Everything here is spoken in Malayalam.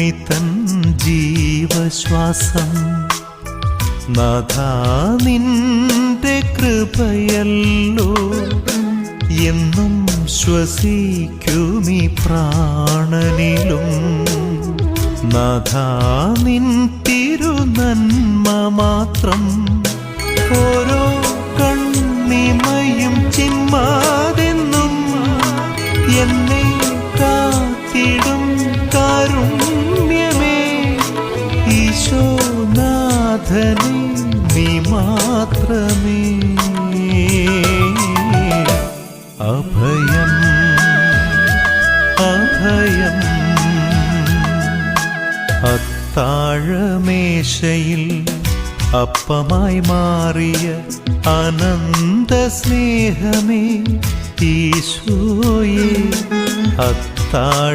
ഭൂമി തൻ ജീവശ്വാസം നാഥാ നിന്റെ കൃപയല്ലോ എന്നും ശ്വസിക്കുമീ പ്രാണനിലും നാഥാ നിൻ തിരുനന്മ മാത്രം ഓരോ കണ്ണിമയും ചിന്മാതെന്നും എന്നെ കാത്തിടും കാരുണ്യമേ ഈശോനാഥനേ നീ മാത്രമേ അഭയം അഭയം അത്താഴമേശയിൽ അപ്പമായി മാറിയ അനന്ത സ്നേഹമേ ഈശോയേ അത്താഴ